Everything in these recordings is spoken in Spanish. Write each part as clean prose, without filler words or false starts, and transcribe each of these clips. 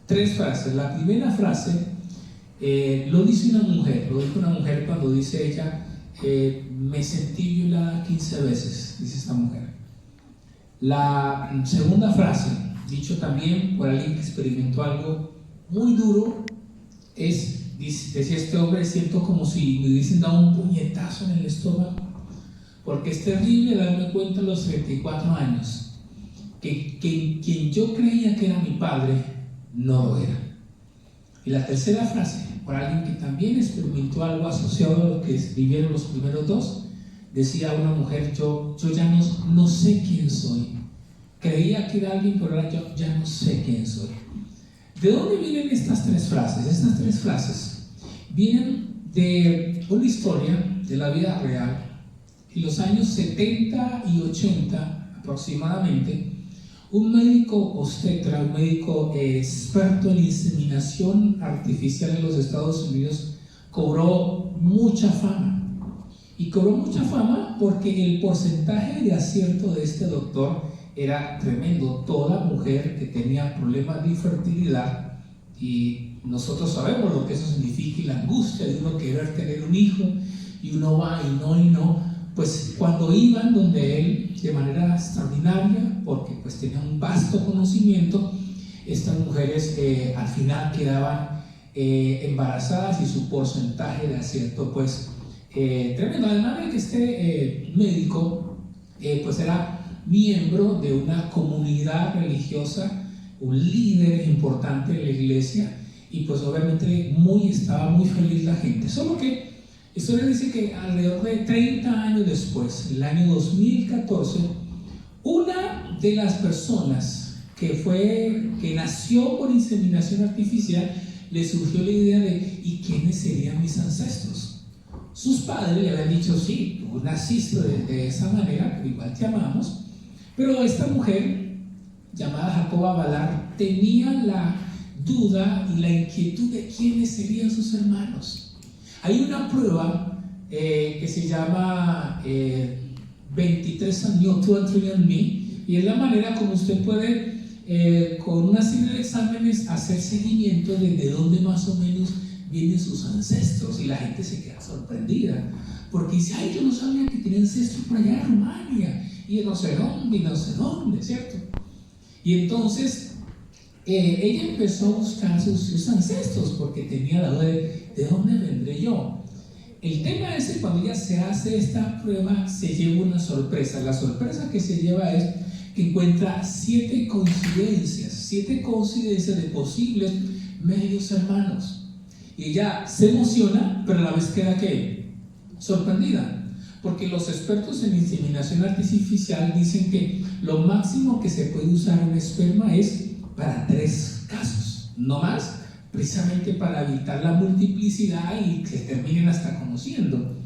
tres frases. La primera frase lo dice una mujer, lo dijo una mujer cuando dice ella, me sentí violada 15 veces, dice esta mujer. La segunda frase, dicho también por alguien que experimentó algo muy duro, decía este hombre, siento como si me hubiesen dado un puñetazo en el estómago, porque es terrible darme cuenta a los 34 años que quien yo creía que era mi padre no lo era. Y la tercera frase, por alguien que también experimentó algo asociado a lo que vivieron los primeros dos, decía una mujer, yo ya no sé quién soy. Creía que era alguien, pero ahora yo ya no sé quién soy. ¿De dónde vienen estas tres frases? Estas tres frases vienen de una historia de la vida real. En los años 70 y 80 aproximadamente, un médico obstetra, un médico experto en inseminación artificial en los Estados Unidos, cobró mucha fama. Y cobró mucha fama porque el porcentaje de acierto de este doctor era tremendo. Toda mujer que tenía problemas de infertilidad, y nosotros sabemos lo que eso significa y la angustia de uno querer tener un hijo, y uno va y no, pues cuando iban donde él de manera extraordinaria, porque pues tenía un vasto conocimiento, estas mujeres al final quedaban embarazadas y su porcentaje de acierto pues tremendo. Además de que este médico pues era miembro de una comunidad religiosa, un líder importante de la iglesia, y pues obviamente estaba muy feliz la gente. Solo que la historia dice que alrededor de 30 años después, el año 2014, una de las personas que nació por inseminación artificial, le surgió la idea de ¿y quiénes serían mis ancestros? Sus padres le habían dicho, sí, tú naciste de esa manera, pero igual te amamos. Pero esta mujer, llamada Jacoba Ballard, tenía la duda y la inquietud de quiénes serían sus hermanos. Hay una prueba que se llama 23andMe, y es la manera como usted puede, con una serie de exámenes, hacer seguimiento de dónde más o menos vienen sus ancestros, y la gente se queda sorprendida porque dice, ay, yo no sabía que tenía ancestros por allá en Rumania y no sé dónde, ¿cierto? Y entonces ella empezó a buscar sus ancestros porque tenía la duda de dónde vendré yo. El tema es que cuando ella se hace esta prueba se lleva una sorpresa. La sorpresa que se lleva es que encuentra 7 coincidencias de posibles medios hermanos. Y ella se emociona, pero a la vez queda ¿qué? Sorprendida. Porque los expertos en inseminación artificial dicen que lo máximo que se puede usar un esperma es para 3 casos, no más, precisamente para evitar la multiplicidad y que terminen hasta conociendo.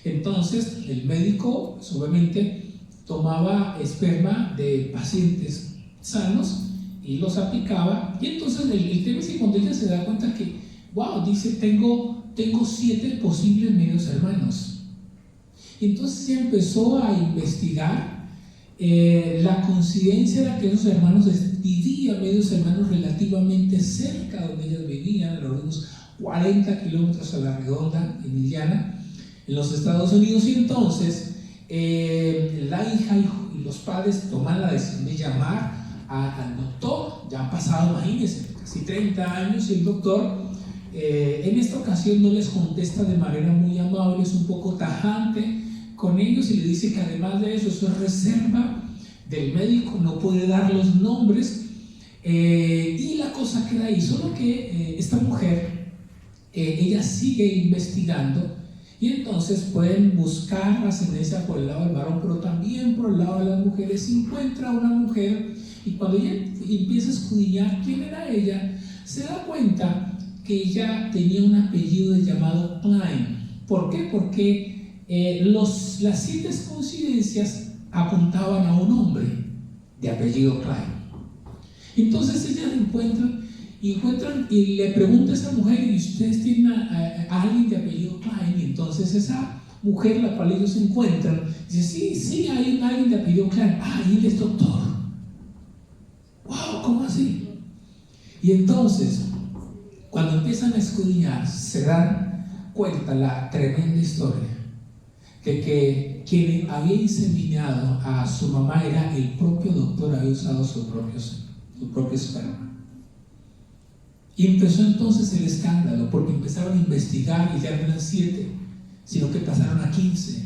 Entonces el médico pues, obviamente tomaba esperma de pacientes sanos y los aplicaba, y entonces el tema es que cuando ella se da cuenta que wow, dice, tengo 7 posibles medios hermanos. Y entonces ella empezó a investigar. La coincidencia era que esos hermanos vivían, medios hermanos, relativamente cerca de donde ellas vivían, a unos 40 kilómetros a la redonda en Indiana, en los Estados Unidos. Y entonces la hija y los padres toman la decisión de llamar al doctor. Ya han pasado, imagínense, casi 30 años, y el doctor en esta ocasión no les contesta de manera muy amable, es un poco tajante con ellos y le dice que además de eso es reserva del médico, no puede dar los nombres, y la cosa queda ahí. Solo que esta mujer, ella sigue investigando, y entonces pueden buscar ascendencia por el lado del varón, pero también por el lado de las mujeres. Encuentra una mujer, y cuando ella empieza a escudriñar quién era ella, se da cuenta que ella tenía un apellido llamado Klein. ¿Por qué? Porque las 7 coincidencias apuntaban a un hombre de apellido Klein. Entonces ellas encuentran y le pregunta a esa mujer, ¿y ustedes tienen a alguien de apellido Klein? Y entonces esa mujer, la cual ellos encuentran, dice, sí, hay alguien de apellido Klein. Ah, y él es doctor. ¡Wow! ¿Cómo así? Y entonces, cuando empiezan a escudriñar, se dan cuenta la tremenda historia que quien había inseminado a su mamá era el propio doctor, había usado su propio esperma. Y empezó entonces el escándalo, porque empezaron a investigar y ya no eran 7, sino que pasaron a 15,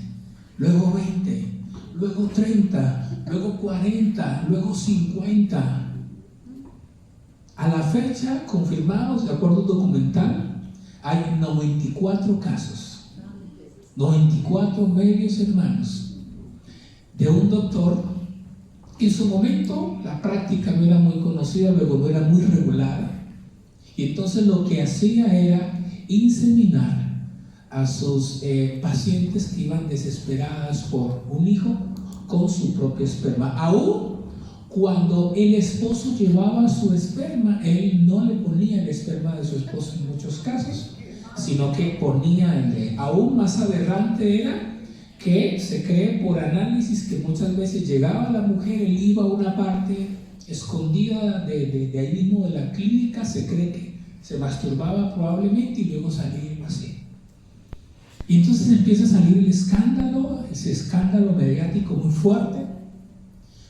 luego 20, luego 30, luego 40, luego 50. A la fecha, confirmados, de acuerdo a un documental, hay 94 casos, 94 medios hermanos de un doctor que en su momento la práctica no era muy conocida, luego no era muy regulada. Y entonces lo que hacía era inseminar a sus pacientes que iban desesperadas por un hijo con su propio esperma. Aún cuando el esposo llevaba su esperma, él no le ponía el esperma de su esposo en muchos casos, sino que ponía el de. Aún más aberrante era que se cree por análisis que muchas veces llegaba la mujer, él iba a una parte escondida de ahí mismo de la clínica, se cree que se masturbaba probablemente y luego salía así. Y entonces empieza a salir el escándalo, ese escándalo mediático muy fuerte,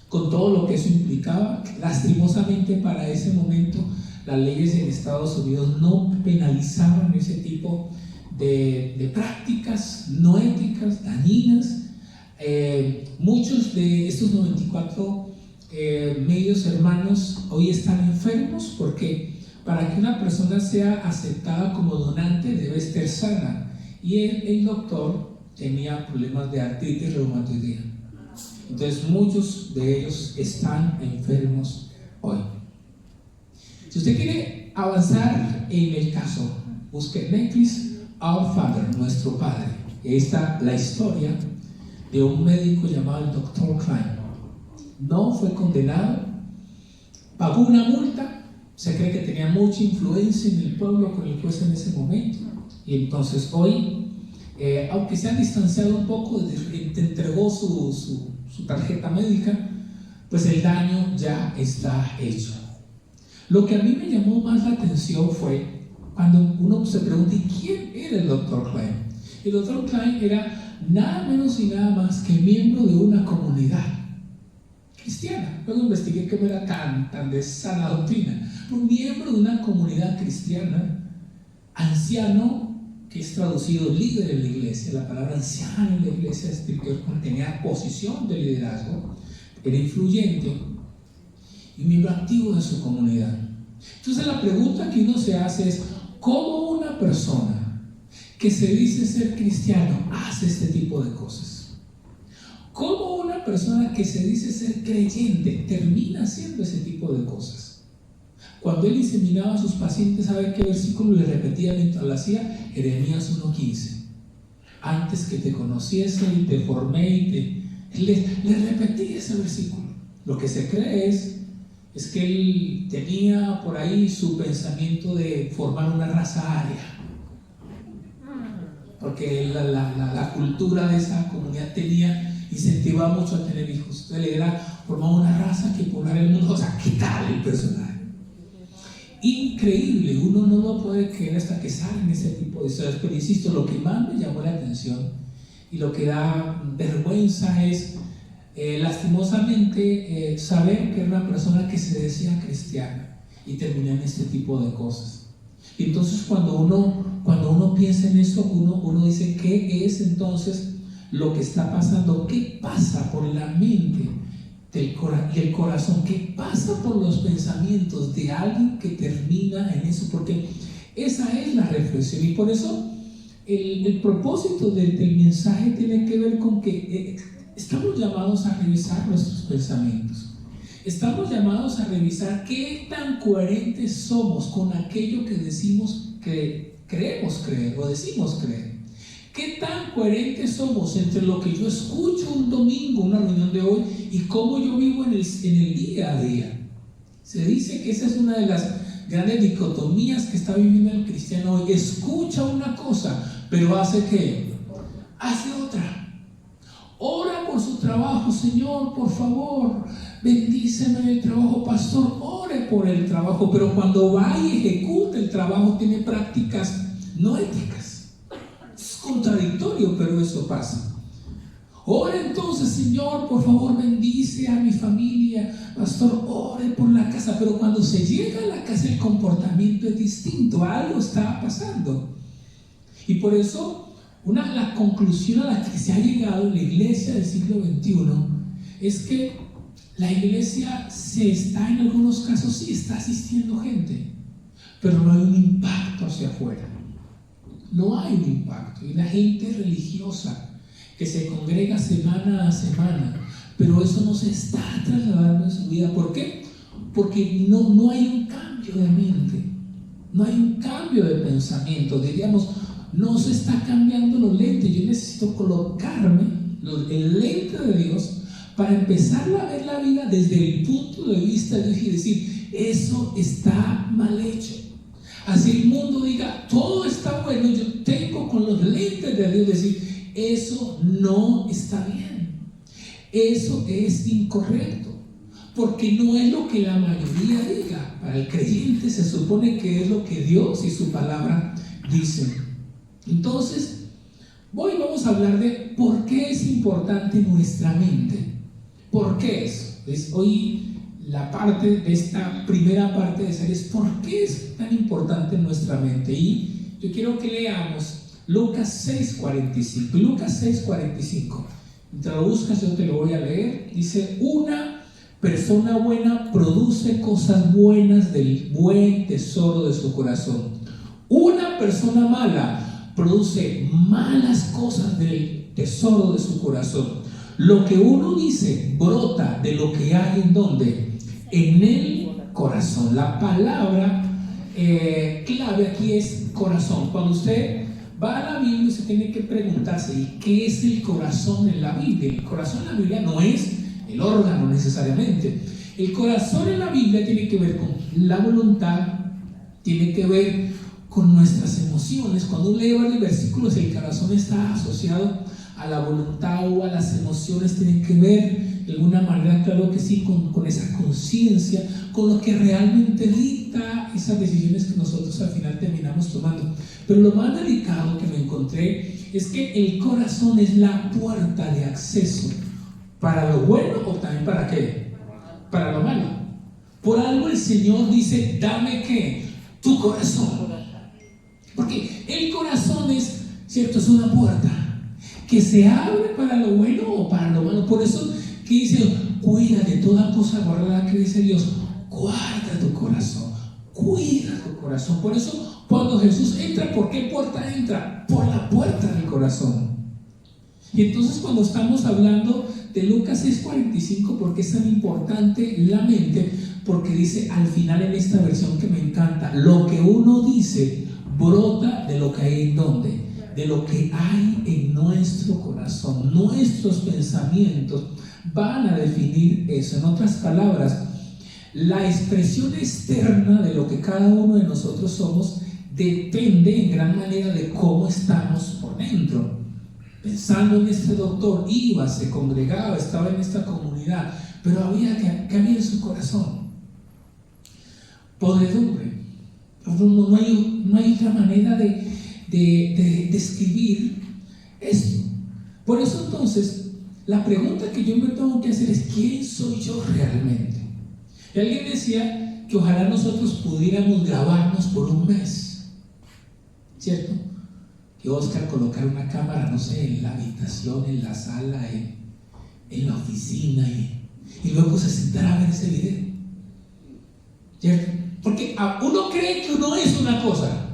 con todo lo que eso implicaba. Lastimosamente para ese momento las leyes en Estados Unidos no penalizaban ese tipo de prácticas no éticas, dañinas. Muchos de estos 94 medios hermanos hoy están enfermos porque para que una persona sea aceptada como donante debe estar sana, y el doctor tenía problemas de artritis reumatoidea. Entonces muchos de ellos están enfermos hoy. Si usted quiere avanzar en el caso, busque Netflix, Our Father, nuestro Padre. Ahí está la historia de un médico llamado el Dr. Klein. No fue condenado, pagó una multa. Se cree que tenía mucha influencia en el pueblo con el juez en ese momento. Y entonces hoy, aunque se han distanciado un poco, te entregó su tarjeta médica, pues el daño ya está hecho. Lo que a mí me llamó más la atención fue cuando uno se pregunta, ¿y quién era el Dr. Klein? El Dr. Klein era nada menos y nada más que miembro de una comunidad cristiana. Luego investigué que no era tan de sana doctrina. Un miembro de una comunidad cristiana, anciano, que es traducido líder en la iglesia. La palabra anciano en la iglesia es que tenía posición de liderazgo, era influyente y miembro activo de su comunidad. Entonces la pregunta que uno se hace es, ¿cómo una persona que se dice ser cristiano hace este tipo de cosas? ¿Cómo una persona que se dice ser creyente termina haciendo ese tipo de cosas? Cuando él inseminaba a sus pacientes, ¿sabe qué versículo le repetía mientras lo hacía? Jeremías 1:15. Antes que te conociese y te formé y le repetía ese versículo. Lo que se cree es que él tenía por ahí su pensamiento de formar una raza aria, porque la cultura de esa comunidad incentivaba mucho a tener hijos. Entonces le era formar una raza que poblara el mundo. O sea, ¿qué tal el personaje? Increíble, uno no lo puede creer hasta que salen ese tipo de historias. Pero insisto, lo que más me llamó la atención y lo que da vergüenza es lastimosamente saber que era una persona que se decía cristiana y terminó en este tipo de cosas. Y entonces cuando uno piensa en eso, uno dice, ¿qué es entonces lo que está pasando? ¿Qué pasa por la mente y el corazón? ¿Qué pasa por los pensamientos de alguien que termina en eso? Porque esa es la reflexión, y por eso el propósito del mensaje tiene que ver con que estamos llamados a revisar nuestros pensamientos. Estamos llamados a revisar qué tan coherentes somos con aquello que decimos que creemos creer o decimos creer. ¿Qué tan coherentes somos entre lo que yo escucho un domingo, una reunión de hoy, y cómo yo vivo en el día a día? Se dice que esa es una de las grandes dicotomías que está viviendo el cristiano hoy. Escucha una cosa, pero ¿hace qué? Hace otra. Ora por su trabajo, Señor, por favor, bendíceme en el trabajo, pastor, ore por el trabajo, pero cuando va y ejecuta el trabajo tiene prácticas no éticas. Es contradictorio, pero eso pasa. Ore entonces, Señor, por favor, bendice a mi familia. Pastor, ore por la casa. Pero cuando se llega a la casa el comportamiento es distinto. Algo está pasando. Y por eso, la conclusión a la que se ha llegado en la iglesia del siglo XXI es que la iglesia en algunos casos sí está asistiendo gente, pero no hay un impacto hacia afuera. No hay un impacto. Y la gente religiosa que se congrega semana a semana, pero eso no se está trasladando en su vida. ¿Por qué? Porque no hay un cambio de mente, no hay un cambio de pensamiento. Diríamos, no se está cambiando los lentes. Yo necesito colocarme el lente de Dios para empezar a ver la vida desde el punto de vista de Dios y decir, eso está mal hecho. Así el mundo diga, todo está bueno, yo tengo con los lentes de Dios decir, eso no está bien, eso es incorrecto, porque no es lo que la mayoría diga. Para el creyente se supone que es lo que Dios y su palabra dicen. Entonces, hoy vamos a hablar de por qué es importante nuestra mente. ¿Por qué es? Hoy la parte de esta primera parte de serie es por qué es tan importante nuestra mente. Y yo quiero que leamos Lucas 6:45. Lucas 6:45. Mientras lo buscas, yo te lo voy a leer. Dice: una persona buena produce cosas buenas del buen tesoro de su corazón. Una persona mala produce malas cosas del tesoro de su corazón. Lo que uno dice brota de lo que hay en donde, en el corazón. La palabra clave aquí es corazón. Cuando usted va a la Biblia, usted tiene que preguntarse, ¿y qué es el corazón en la Biblia? El corazón en la Biblia no es el órgano necesariamente. El corazón en la Biblia tiene que ver con la voluntad, tiene que ver con nuestras emociones. Cuando uno lee varios versículos, el corazón está asociado a la voluntad o a las emociones, tienen que ver de alguna manera, claro que sí, con esa conciencia, con lo que realmente dicta esas decisiones que nosotros al final terminamos tomando. Pero lo más delicado que me encontré es que el corazón es la puerta de acceso para lo bueno o también para qué, para lo malo. Por algo el Señor dice: dame ¿qué? Tu corazón. Porque el corazón es, cierto, es una puerta que se abre para lo bueno o para lo malo. Por eso que dice: cuida de toda cosa guardada, que dice Dios, guarda tu corazón, cuida tu corazón. Por eso cuando Jesús entra, ¿por qué puerta entra? Por la puerta del corazón. Y entonces cuando estamos hablando de Lucas 6:45, ¿por qué es tan importante la mente? Porque dice al final en esta versión que me encanta, lo que uno dice brota de lo que hay en donde, de lo que hay en nuestro corazón. Nuestros pensamientos van a definir eso. En otras palabras, la expresión externa de lo que cada uno de nosotros somos depende en gran manera de cómo estamos por dentro. Pensando en este doctor, iba, se congregaba, estaba en esta comunidad, pero había que había en su corazón podredumbre. No hay otra manera de describir esto. Por eso entonces la pregunta que yo me tengo que hacer es: ¿quién soy yo realmente? Y alguien decía que ojalá nosotros pudiéramos grabarnos por un mes, ¿cierto? Que Oscar colocara una cámara, no sé, en la habitación, en la sala, en la oficina, y luego se sentara a ver ese video, ¿cierto? Porque uno cree que uno es una cosa.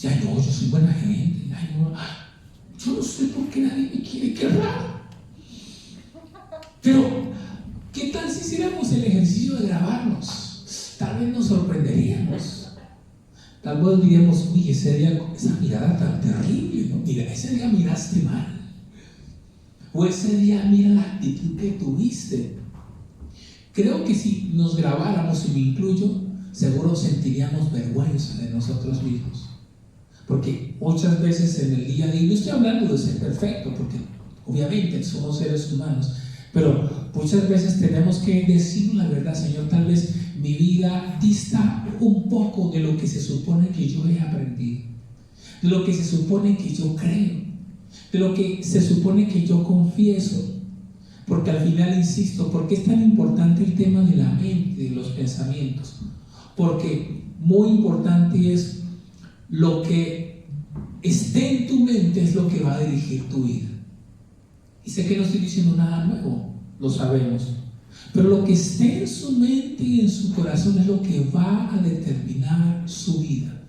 Ya no, yo soy buena gente. Ay, no, yo no sé por qué nadie me quiere, qué raro. Pero, ¿qué tal si hiciéramos el ejercicio de grabarnos? Tal vez nos sorprenderíamos. Tal vez diríamos: uy, ese día, esa mirada tan terrible, ¿no? Mira, ese día miraste mal. O ese día, mira la actitud que tuviste. Creo que si nos grabáramos, y me incluyo, seguro sentiríamos vergüenza de nosotros mismos. Porque muchas veces en el día a día, no estoy hablando de ser perfecto, porque obviamente somos seres humanos, Pero muchas veces tenemos que decir la verdad: Señor, tal vez mi vida dista un poco de lo que se supone que yo he aprendido, de lo que se supone que yo creo, de lo que se supone que yo confieso. Porque al final, insisto, ¿por qué es tan importante el tema de la mente, de los pensamientos? Porque muy importante es lo que esté en tu mente, es lo que va a dirigir tu vida. Y sé que no estoy diciendo nada nuevo, lo sabemos, pero lo que esté en su mente y en su corazón es lo que va a determinar su vida.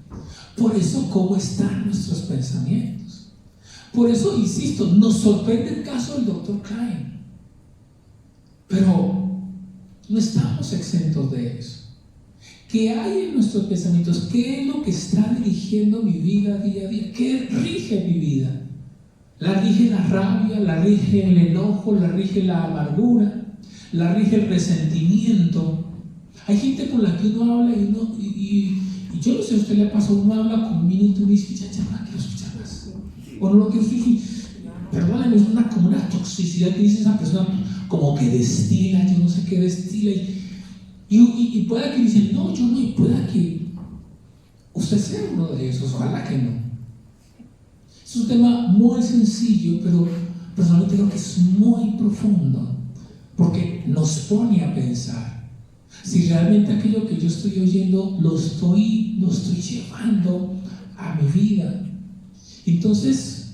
Por eso, ¿cómo están nuestros pensamientos? Por eso, insisto, nos sorprende el caso del Dr. Klein, pero no estamos exentos de eso. ¿Qué hay en nuestros pensamientos? ¿Qué es lo que está dirigiendo mi vida día a día? ¿Qué rige mi vida? ¿La rige la rabia? ¿La rige el enojo? ¿La rige la amargura? ¿La rige el resentimiento? Hay gente con la que uno habla y yo no sé, a usted le pasa, uno habla con un minuto y dice: ya no quiero escuchar más. O no lo quiero escuchar. Perdóname, es como una toxicidad que dice esa persona, como que destila, yo no sé qué destila. Y pueda que dicen: no, yo no, y pueda que usted sea uno de esos, ojalá que no. Es un tema muy sencillo, pero personalmente creo que es muy profundo, porque nos pone a pensar si realmente aquello que yo estoy oyendo lo estoy llevando a mi vida. Entonces,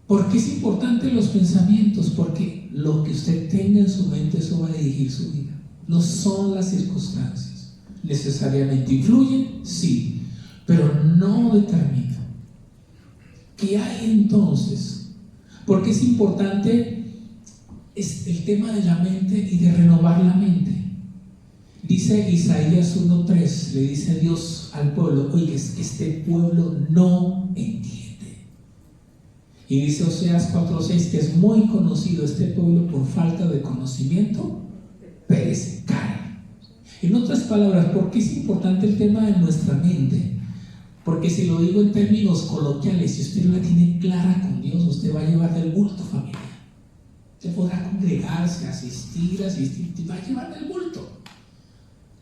¿por qué es importante los pensamientos? Porque lo que usted tenga en su mente, eso va a dirigir su vida. No son las circunstancias. ¿Necesariamente influyen? Sí, pero no determinan. ¿Qué hay entonces? Porque es importante el tema de la mente y de renovar la mente. Dice Isaías 1:3, le dice Dios al pueblo: oye, este pueblo no entiende. Y dice Oseas 4:6, que es muy conocido: este pueblo por falta de conocimiento perece, cae. En otras palabras, ¿por qué es importante el tema de nuestra mente? Porque si lo digo en términos coloquiales, si usted no la tiene clara con Dios, usted va a llevar del bulto familiar. Usted podrá congregarse, asistir, y va a llevar del bulto.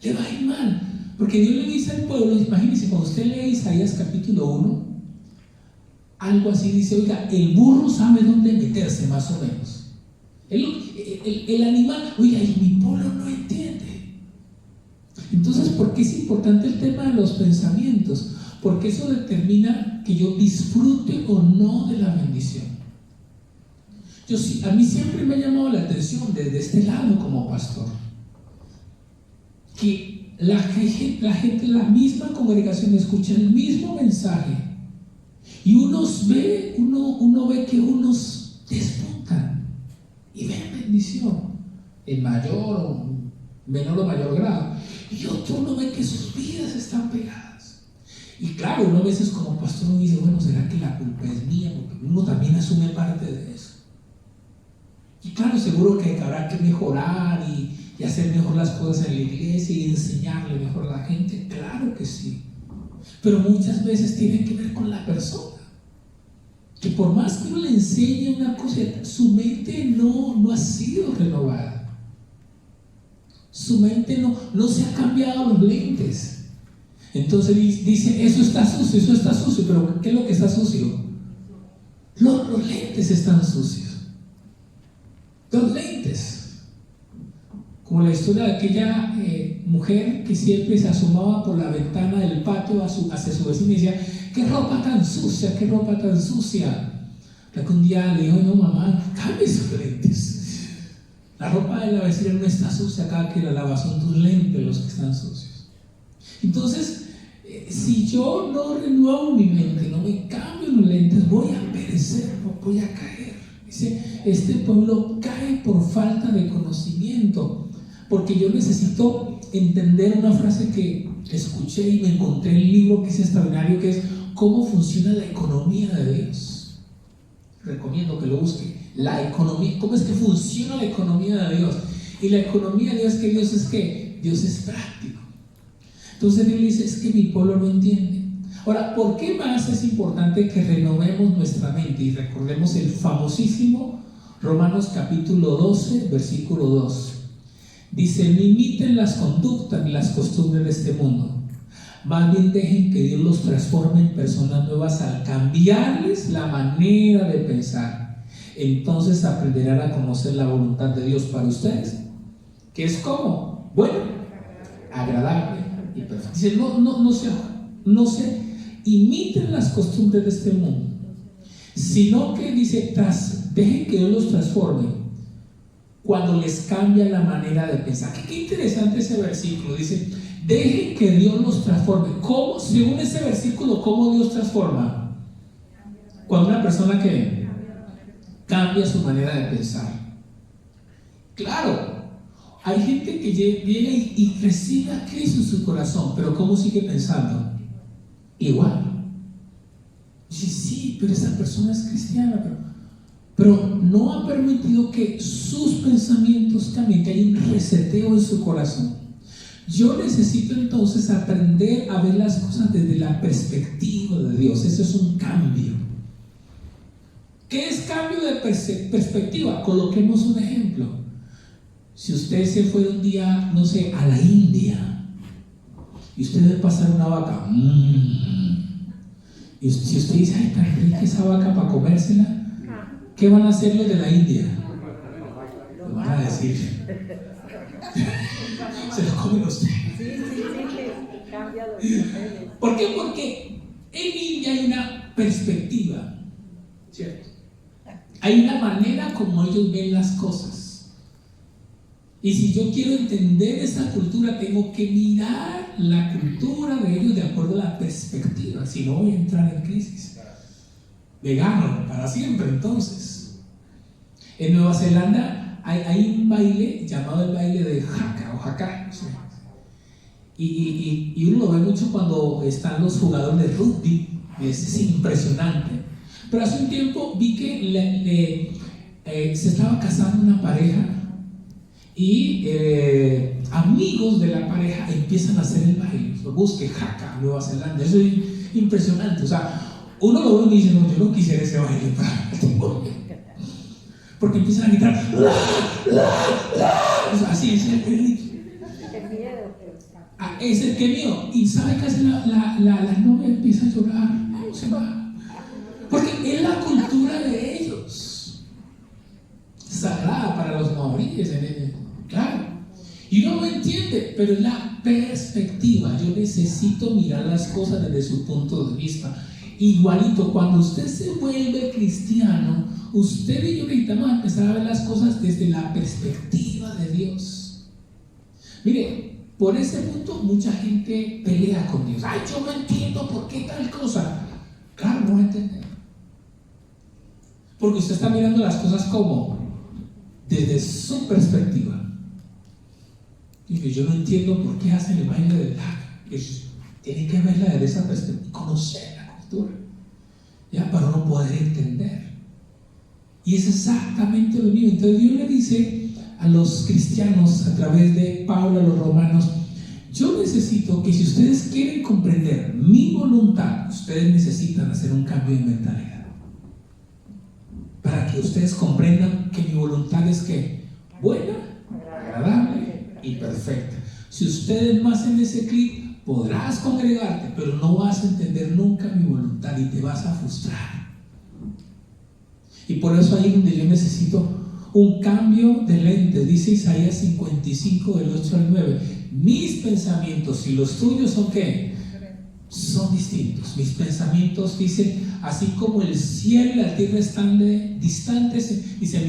Le va a ir mal. Porque Dios le dice al pueblo, imagínense, cuando usted lee Isaías capítulo 1, algo así dice: oiga, el burro sabe dónde meterse, más o menos. El animal, oiga, y mi pueblo no entiende. Entonces, ¿por qué es importante el tema de los pensamientos? Porque eso determina que yo disfrute o no de la bendición. A mí siempre me ha llamado la atención desde este lado como pastor, que la gente, la misma congregación escucha el mismo mensaje y uno ve que unos despuntan y ven bendición en mayor o menor o mayor grado, y otro uno ve que sus vidas están pegadas. Y claro, uno a veces como pastor dice: bueno, ¿será que la culpa es mía? Porque uno también asume parte de eso. Y claro, seguro que habrá que mejorar y hacer mejor las cosas en la iglesia y enseñarle mejor a la gente. Claro que sí. Pero muchas veces tiene que ver con la persona. Que por más que uno le enseñe una cosa, su mente no ha sido renovada. Su mente no se ha cambiado los lentes. Entonces dice: eso está sucio, pero ¿qué es lo que está sucio? Los lentes están sucios. Los lentes. Como la historia de aquella mujer que siempre se asomaba por la ventana del patio hacia su vecina y decía: qué ropa tan sucia, qué ropa tan sucia. Hasta que un día le dijo: no, mamá, cambie sus lentes. La ropa de la vecina no está sucia, cada que la lavas son tus lentes los que están sucios. Entonces, si yo no renuevo mi mente, no me cambio los lentes, voy a perecer, voy a caer. Dice: este pueblo cae por falta de conocimiento. Porque yo necesito entender una frase que escuché y me encontré en el libro, que es extraordinario, que es cómo funciona la economía de Dios. Recomiendo que lo busque. La economía, ¿cómo es que funciona la economía de Dios? Y la economía de Dios, que Dios es que Dios es práctico. Entonces Dios dice: es que mi pueblo no entiende. Ahora, ¿por qué más es importante que renovemos nuestra mente y recordemos el famosísimo Romanos capítulo 12, versículo 2. Dice: no imiten las conductas ni las costumbres de este mundo, más bien dejen que Dios los transforme en personas nuevas al cambiarles la manera de pensar. Entonces aprenderán a conocer la voluntad de Dios para ustedes, que es como bueno, agradable y perfecto. Dice: no se imiten las costumbres de este mundo, sino que dice, dejen que Dios los transforme cuando les cambia la manera de pensar. Qué interesante ese versículo. Dice: dejen que Dios los transforme. ¿Cómo? Según ese versículo, ¿cómo Dios transforma? Cuando una persona que cambia su manera de pensar. Claro, hay gente que viene y recibe a Cristo en su corazón, pero ¿cómo sigue pensando? Igual. Dice: sí, pero esa persona es cristiana, pero no ha permitido que sus pensamientos cambien, que hay un reseteo en su corazón. Yo necesito entonces aprender a ver las cosas desde la perspectiva de Dios. Eso es un cambio. ¿Qué es cambio de perspectiva? Coloquemos un ejemplo. Si usted se fue un día, no sé, a la India, y usted ve pasar una vaca, y si usted dice: ay, tan rica esa vaca para comérsela, ¿qué van a hacer los de la India? Le van a decir: se lo comen usted. ¿Por qué? Porque en India hay una perspectiva, ¿cierto? Hay una manera como ellos ven las cosas. Y si yo quiero entender esa cultura, tengo que mirar la cultura de ellos de acuerdo a la perspectiva. Si no, voy a entrar en crisis. Vegano para siempre. Entonces, en Nueva Zelanda hay un baile llamado el baile de haka o haka, ¿sí? Y uno lo ve mucho cuando están los jugadores de rugby. Es impresionante. Pero hace un tiempo vi que se estaba casando una pareja y amigos de la pareja empiezan a hacer el baile. Lo busque haka, Nueva Zelanda. Eso es impresionante. O sea, uno lo ve y dice: no, yo no quisiera ese baile para porque empiezan a gritar así es el que miedo. ¿Y sabe qué hace la novia? Empieza a llorar, se va, porque es la cultura de ellos, sagrada para los maoríes, claro, y uno no entiende, pero es la perspectiva. Yo necesito mirar las cosas desde su punto de vista. Igualito, cuando usted se vuelve cristiano, usted y yo necesitamos empezar a ver las cosas desde la perspectiva de Dios. Mire, por ese punto mucha gente pelea con Dios. Ay, yo no entiendo por qué tal cosa. Claro, no va a entender, porque usted está mirando las cosas como desde su perspectiva. Y yo no entiendo por qué hacen el baile del lago. Tienen que verla desde esa perspectiva, conocer la cultura, ya, para no poder entender. Y es exactamente lo mismo. Entonces Dios le dice a los cristianos a través de Pablo a los romanos: yo necesito que, si ustedes quieren comprender mi voluntad, ustedes necesitan hacer un cambio de mentalidad, para que ustedes comprendan que mi voluntad es que buena, agradable y perfecta. Si ustedes no hacen ese clic, podrás congregarte, pero no vas a entender nunca mi voluntad y te vas a frustrar. Y por eso ahí es donde yo necesito un cambio de lentes. Dice Isaías 55 del 8 al 9: mis pensamientos y los tuyos son ¿qué? Son distintos. Mis pensamientos, dice, así como el cielo y la tierra están distantes, dice,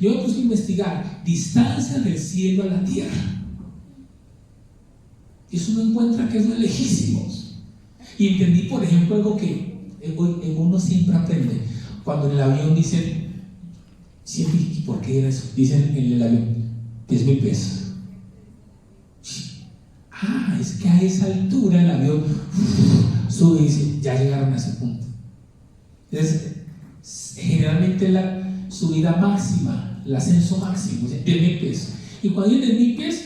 yo me puse a investigar distancia del cielo a la tierra. Eso uno encuentra que es de lejísimos. Y entendí, por ejemplo, algo que uno siempre aprende. Cuando en el avión dicen, siempre, ¿y por qué era eso? Dicen en el avión, 10,000 pesos. Es que a esa altura el avión sube y dice, ya llegaron a ese punto. Entonces, generalmente la subida máxima, el ascenso máximo, es 10,000 pesos. Y cuando hay 10,000 pesos,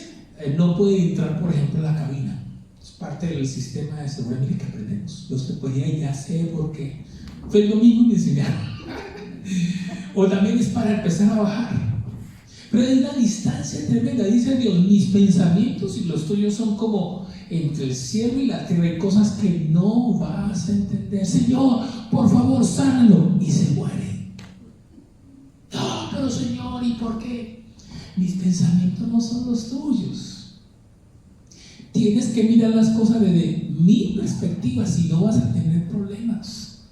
no puede entrar, por ejemplo, a la cabina. Es parte del sistema de seguridad que aprendemos. Yo usted podía, ya sé por qué. Fue lo mismo que me enseñaron. O también es para empezar a bajar. Pero hay una distancia tremenda. Dice Dios, mis pensamientos y los tuyos son como entre el cielo y la tierra. Hay cosas que no vas a entender. Señor, por favor, sánalo. Y se muere. No, pero Señor, ¿y por qué? Mis pensamientos no son los tuyos. Tienes que mirar las cosas desde mi perspectiva, si no vas a tener problemas,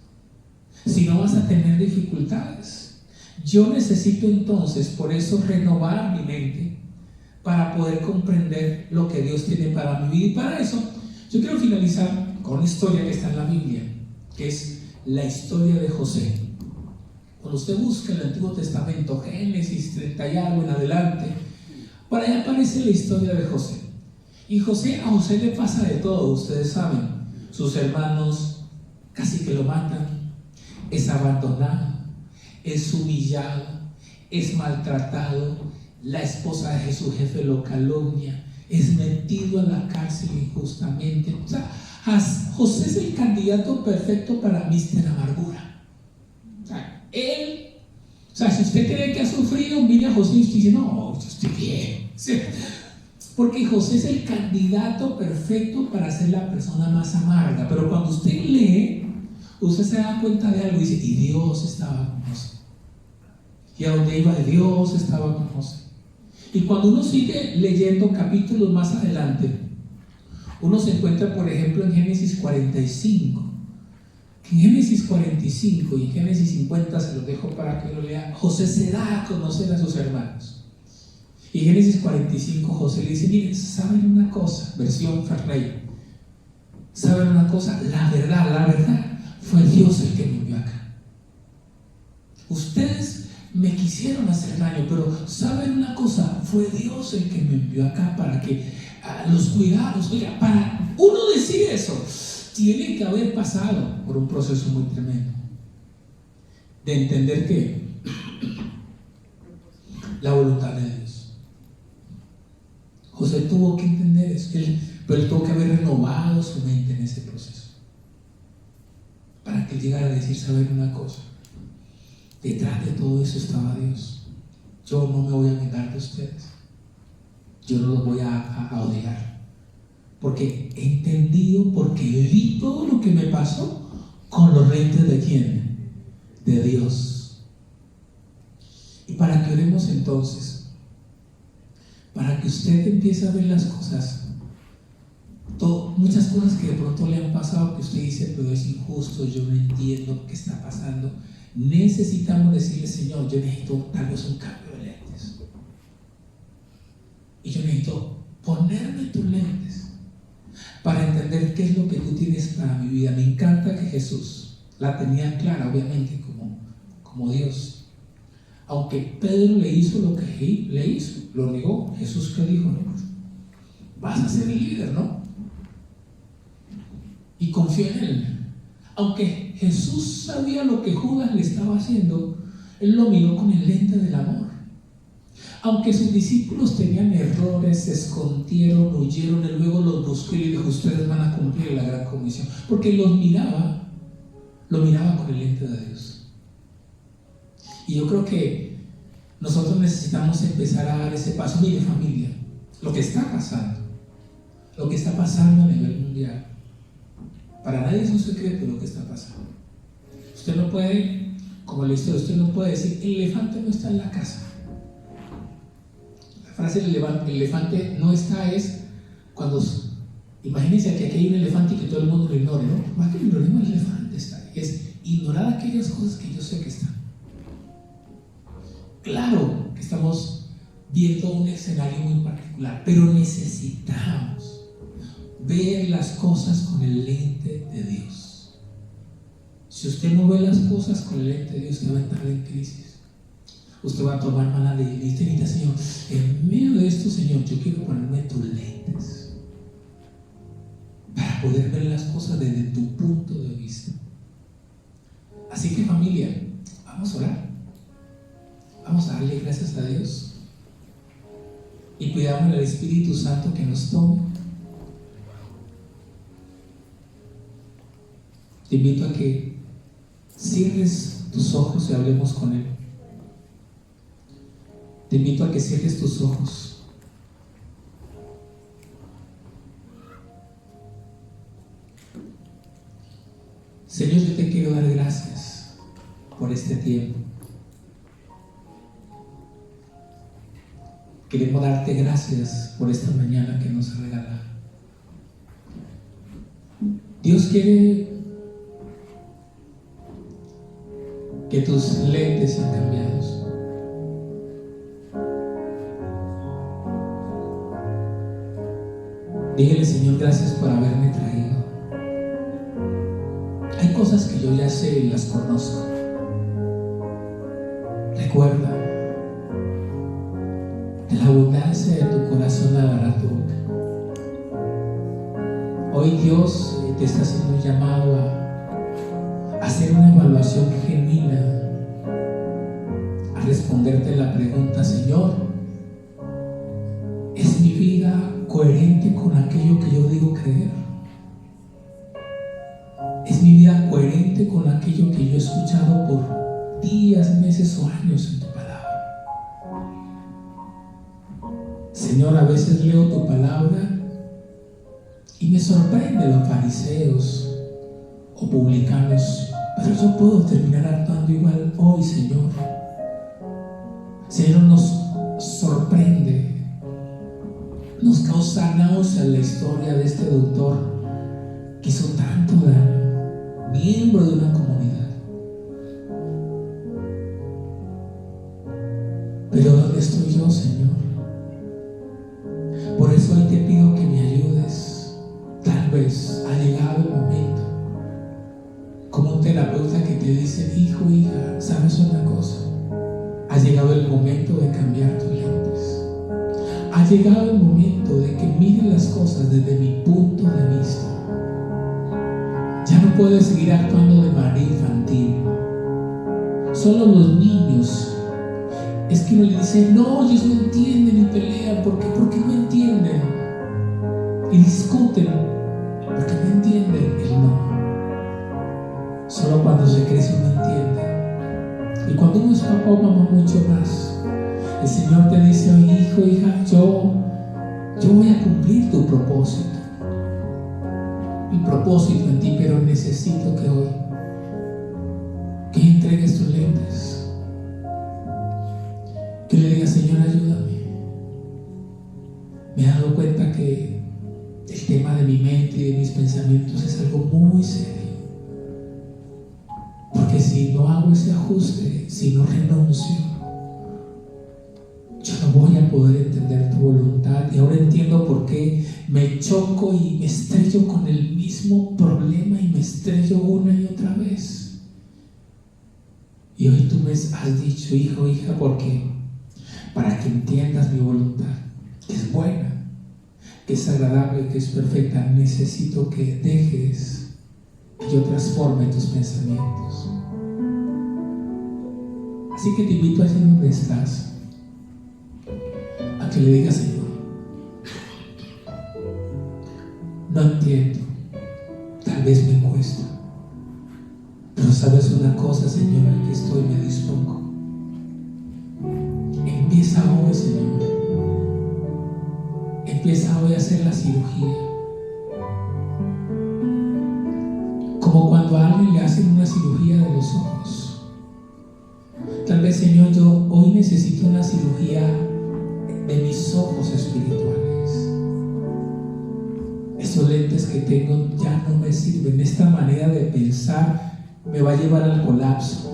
si no vas a tener dificultades. Yo necesito entonces, por eso, renovar mi mente para poder comprender lo que Dios tiene para mi vida. Y para eso, yo quiero finalizar con una historia que está en la Biblia, que es la historia de José. Cuando usted busca el Antiguo Testamento, Génesis 30 y algo en adelante, por ahí aparece la historia de José. Y a José le pasa de todo, ustedes saben. Sus hermanos casi que lo matan, es abandonado, es humillado, es maltratado, la esposa de su jefe lo calumnia, es metido a la cárcel injustamente. O sea, José es el candidato perfecto para Mr. Amargura. O sea, si usted cree que ha sufrido, mire a José y usted dice, no, yo estoy bien. ¿Sí? Porque José es el candidato perfecto para ser la persona más amarga. Pero cuando usted lee, usted se da cuenta de algo y dice, y Dios estaba con José. Y a donde iba Dios estaba con José. Y cuando uno sigue leyendo capítulos más adelante, uno se encuentra, por ejemplo, en Génesis 45. En Génesis 45 y en Génesis 50, se los dejo para que lo lean, José se da a conocer a sus hermanos. Y en Génesis 45 José le dice, miren, ¿saben una cosa? Versión Ferrey. ¿Saben una cosa? La verdad, fue Dios el que me envió acá. Ustedes me quisieron hacer daño, pero ¿saben una cosa? Fue Dios el que me envió acá para que los cuidados. Oiga, para uno decir eso, tiene que haber pasado por un proceso muy tremendo de entender que la voluntad de Dios. José tuvo que entender eso, pero él tuvo que haber renovado su mente en ese proceso para que él llegara a decir, saber una cosa, detrás de todo eso estaba Dios. Yo no me voy a vengar de ustedes, yo no los voy a odiar, porque he entendido, porque vi todo lo que me pasó con los lentes de ¿quién? De Dios. Y para que oremos entonces, para que usted empiece a ver las cosas, muchas cosas que de pronto le han pasado, que usted dice, pero es injusto, yo no entiendo qué está pasando. Necesitamos decirle, Señor, yo necesito tal vez un cambio de lentes, y yo necesito ponerme tus lentes para entender qué es lo que tú tienes para mi vida. Me encanta que Jesús la tenía clara, obviamente, como Dios. Aunque Pedro le hizo lo que le hizo, lo negó. Jesús, ¿qué dijo? No, vas a ser el líder, ¿no? Y confió en él. Aunque Jesús sabía lo que Judas le estaba haciendo, él lo miró con el lente del amor. Aunque sus discípulos tenían errores, se escondieron, huyeron, él luego los buscó y le dijo, ustedes van a cumplir la gran comisión. Porque lo miraba con el lente de Dios. Y yo creo que nosotros necesitamos empezar a dar ese paso. Mire, familia, lo que está pasando a nivel mundial, para nadie es un secreto lo que está pasando. Usted no puede, como la historia, usted no puede decir, el elefante no está en la casa. La frase el elefante no está es cuando, imagínense que aquí hay un elefante y que todo el mundo lo ignore, ¿no? Más que el problema del elefante está ahí, es ignorar aquellas cosas que yo sé que están. Claro que estamos viendo un escenario muy particular, pero necesitamos ver las cosas con el lente de Dios. Si usted no ve las cosas con el lente de Dios, usted va a entrar en crisis. Usted va a tomar mala decisión. Señor, en medio de esto, Señor, yo quiero ponerme tus lentes para poder ver las cosas desde tu punto de vista. Así que, familia, vamos a orar. Vamos a darle gracias a Dios y pidamos al Espíritu Santo que nos tome. Te invito a que cierres tus ojos y hablemos con Él. Te invito a que cierres tus ojos. Señor, yo te quiero dar gracias por este tiempo. Queremos darte gracias por esta mañana que nos ha regalado. Dios quiere que tus lentes sean cambiados. Dígale, Señor, gracias por haberme traído. Hay cosas que yo ya sé y las conozco. Recuerda, de la abundancia de tu corazón hablará tu boca. Hoy Dios te está haciendo un llamado a hacer una evaluación genuina, a responderte la pregunta: Señor, ¿es mi vida coherente con aquello que yo digo creer? ¿Es mi vida coherente con aquello que yo he escuchado por días, meses o años en tu palabra? Señor, a veces leo tu palabra y me sorprende los fariseos o publicanos, pero yo puedo terminar actuando igual hoy, Señor. Señor, nos sorprende, nos causa náusea la historia de este doctor que hizo tanto daño, miembro de una comunidad. Pero ¿dónde estoy yo, Señor? Por eso hoy te pido que me ayudes. Tal vez ha llegado el momento, como un terapeuta que te dice: hijo, hija, ¿sabes una cosa? Ha llegado el momento de cambiar tus lentes. Ha llegado el momento de que mires las cosas desde mi punto de vista. Ya no puedes seguir actuando de manera infantil. Solo los niños es que uno le dice: no, ellos no entienden y pelean. ¿Por qué? Porque no entienden. Y discuten porque no entienden el no. Solo cuando se crece uno entiende. Y cuando uno es papá o mamá, mucho más. El Señor te dice: oye, hijo, hija, yo voy a cumplir tu propósito. Mi propósito en ti, pero necesito que hoy entregues tus lentes. Que le digas: Señor, ayúdame. Me he dado cuenta que el tema de mi mente y de mis pensamientos es algo muy serio. Porque si no hago ese ajuste, si no renuncio, yo no voy a poder entender tu voluntad. Y ahora entiendo por qué me choco y me estrello con el mismo problema y me estrello una y otra vez. Y hoy tú me has dicho: hijo, hija, porque para que entiendas mi voluntad, que es buena, que es agradable, que es perfecta, necesito que dejes que yo transforme tus pensamientos. Así que te invito allí donde estás a que le digas: Señor, no entiendo, tal vez me cuesta, pero sabes una cosa, Señor, aquí estoy, me dispongo. Empieza hoy, Señor. Empieza hoy a hacer la cirugía. Como cuando a alguien le hacen una cirugía de los ojos. Tal vez, Señor, yo hoy necesito una cirugía de mis ojos espirituales. Esos lentes que tengo ya no me sirven. Esta manera de pensar me va a llevar al colapso.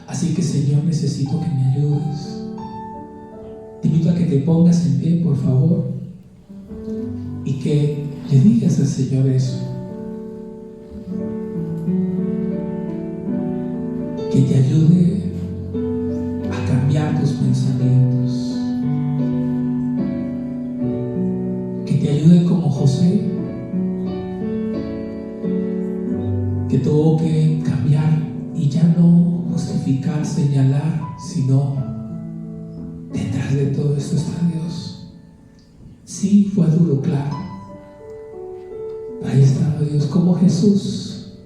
Así que, Señor, necesito que me ayudes. Te invito a que te pongas en pie, por favor, y que le digas al Señor eso. Que te ayude a cambiar tus pensamientos. Que te ayude como José, que tuvo que cambiar y ya no justificar, señalar, sino detrás de todo esto está Dios. Sí, fue duro, claro. Ahí estaba Dios, como Jesús,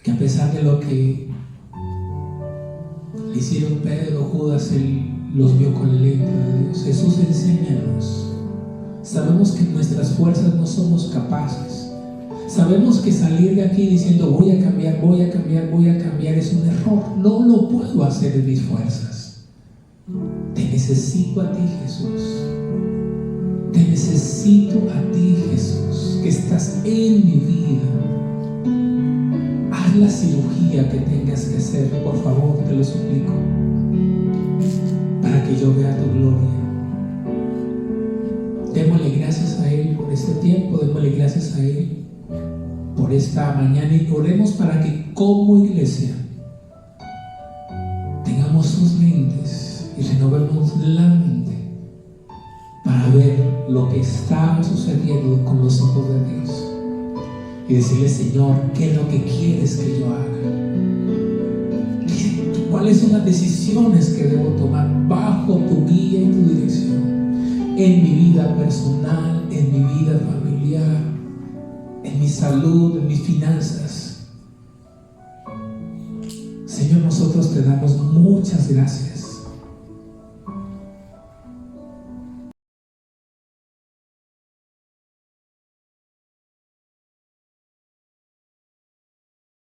que a pesar de lo que le hicieron Pedro, Judas, Él los vio con el lente de Dios. Jesús, enséñanos. Sabemos que en nuestras fuerzas no somos capaces. Sabemos que salir de aquí diciendo voy a cambiar, voy a cambiar, voy a cambiar es un error. No lo puedo hacer en mis fuerzas. Te necesito a ti, Jesús. Te necesito a ti, Jesús, que estás en mi vida. Haz la cirugía que tengas que hacer, por favor, te lo suplico, para que yo vea tu gloria. Démosle gracias a Él por este tiempo, démosle gracias a Él por esta mañana y oremos para que como iglesia tengamos sus lentes y renovemos la mente para ver lo que está sucediendo con los hijos de Dios y decirle: Señor, ¿qué es lo que quieres que yo haga? ¿Cuáles son las decisiones que debo tomar bajo tu guía y tu dirección en mi vida personal, en mi vida familiar, en mi salud, en mis finanzas? Señor, nosotros te damos muchas gracias